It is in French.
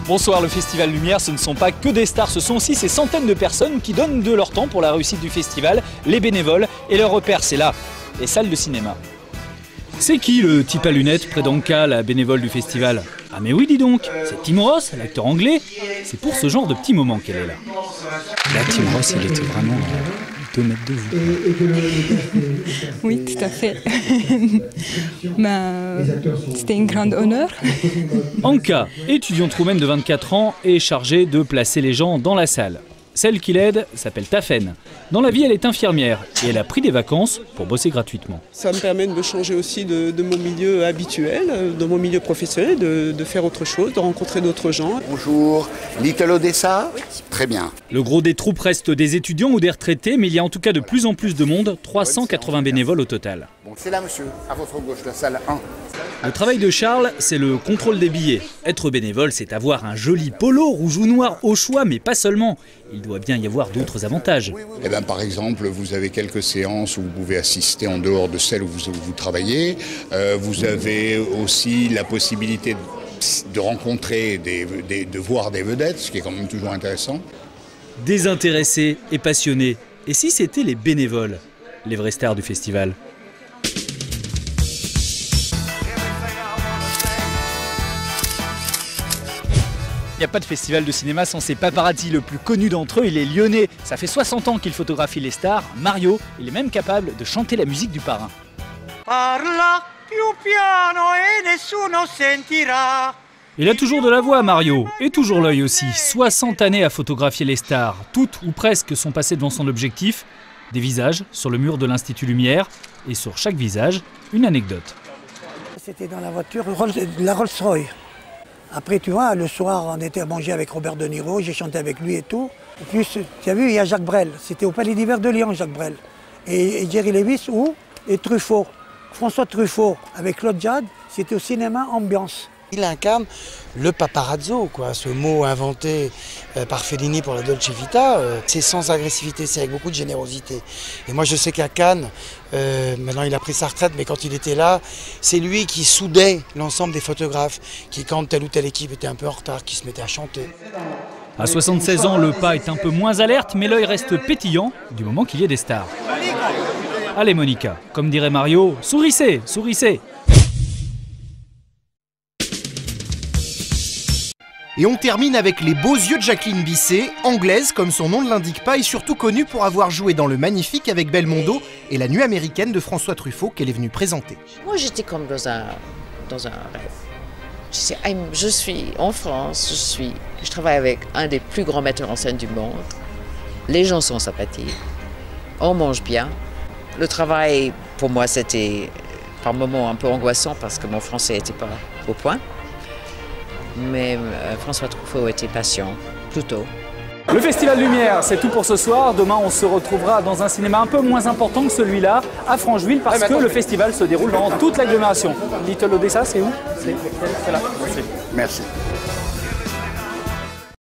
Bonsoir, le Festival Lumière, ce ne sont pas que des stars, ce sont aussi ces centaines de personnes qui donnent de leur temps pour la réussite du festival, les bénévoles, et leur repère, c'est là, les salles de cinéma. C'est qui le type à lunettes près d'Anka, la bénévole du festival? Ah mais oui, dis donc, c'est Tim Ross, l'acteur anglais. C'est pour ce genre de petits moments qu'elle est là. Là, Tim Ross, il était vraiment à 2 mètres de vous. Oui, tout à fait. C'était un grand honneur. Anka, étudiante roumaine de 24 ans, est chargée de placer les gens dans la salle. Celle qui l'aide s'appelle Tafen. Dans la vie, elle est infirmière et elle a pris des vacances pour bosser gratuitement. Ça me permet de me changer aussi de mon milieu habituel, de mon milieu professionnel, de faire autre chose, de rencontrer d'autres gens. Bonjour, Little Odessa? Oui. Très bien. Le gros des troupes reste des étudiants ou des retraités, mais il y a en tout cas de plus en plus de monde, 380 bénévoles au total. Bon, c'est là, monsieur, à votre gauche, la salle 1. Le travail de Charles, c'est le contrôle des billets. Être bénévole, c'est avoir un joli polo rouge ou noir au choix, mais pas seulement. Il doit bien y avoir d'autres avantages. Eh bien, par exemple, vous avez quelques séances où vous pouvez assister en dehors de celles où vous travaillez. Vous avez aussi la possibilité de rencontrer, de voir des vedettes, ce qui est quand même toujours intéressant. Désintéressés et passionnés. Et si c'était les bénévoles, les vraies stars du festival? Il n'y a pas de festival de cinéma sans ses paparazzi. Le plus connu d'entre eux, il est lyonnais. Ça fait 60 ans qu'il photographie les stars. Mario, il est même capable de chanter la musique du parrain. Parla più piano e nessuno sentirà. Il a toujours de la voix, Mario, et toujours l'œil aussi. 60 années à photographier les stars. Toutes ou presque sont passées devant son objectif. Des visages sur le mur de l'Institut Lumière. Et sur chaque visage, une anecdote. C'était dans la voiture, la Rolls-Royce. Après, tu vois, le soir, on était à manger avec Robert De Niro, j'ai chanté avec lui et tout. Et puis, tu as vu, il y a Jacques Brel. C'était au Palais d'Hiver de Lyon, Jacques Brel. Et Jerry Lewis, et Truffaut. François Truffaut, avec Claude Jade, c'était au cinéma Ambiance. Il incarne le paparazzo, quoi, ce mot inventé par Fellini pour la Dolce Vita. C'est sans agressivité, c'est avec beaucoup de générosité. Et moi je sais qu'à Cannes, maintenant il a pris sa retraite, mais quand il était là, c'est lui qui soudait l'ensemble des photographes, qui quand telle ou telle équipe était un peu en retard, qui se mettait à chanter. À 76 ans, le pas est un peu moins alerte, mais l'œil reste pétillant du moment qu'il y ait des stars. Allez Monica, comme dirait Mario, sourissez, sourissez. Et on termine avec les beaux yeux de Jacqueline Bisset, anglaise comme son nom ne l'indique pas et surtout connue pour avoir joué dans Le Magnifique avec Belmondo et La Nuit américaine de François Truffaut qu'elle est venue présenter. Moi j'étais comme dans un rêve. Je suis en France, je travaille avec un des plus grands metteurs en scène du monde. Les gens sont sympathiques, on mange bien. Le travail pour moi c'était par moments un peu angoissant parce que mon français n'était pas au point. Mais François Truffaut était patient, plutôt. Le Festival Lumière, c'est tout pour ce soir. Demain, on se retrouvera dans un cinéma un peu moins important que celui-là, à Francheville, parce que le festival se déroule dans toute l'agglomération. Little Odessa, c'est où? C'est là. Merci.